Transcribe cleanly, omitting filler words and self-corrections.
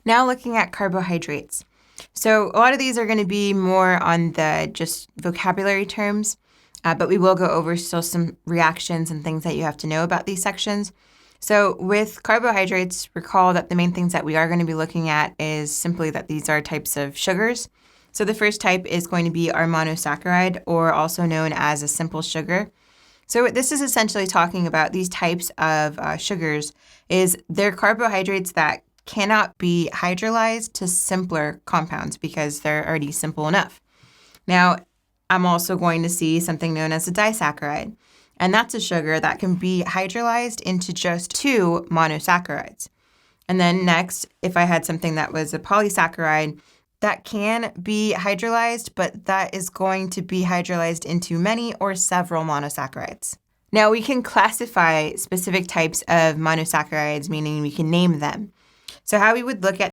Now looking at carbohydrates. So a lot of these are going to be more on the just vocabulary terms, but we will go over still some reactions and things that you have to know about these sections. So with carbohydrates, recall that the main things that we are going to be looking at is simply that these are types of sugars. So the first type is going to be our monosaccharide, or also known as a simple sugar. So what this is essentially talking about, these types of sugars, is they're carbohydrates that cannot be hydrolyzed to simpler compounds because they're already simple enough. Now, I'm also going to see something known as a disaccharide, and that's a sugar that can be hydrolyzed into just 2 monosaccharides. And then next, if I had something that was a polysaccharide, that can be hydrolyzed, but that is going to be hydrolyzed into many or several monosaccharides. Now, we can classify specific types of monosaccharides, meaning we can name them. So how we would look at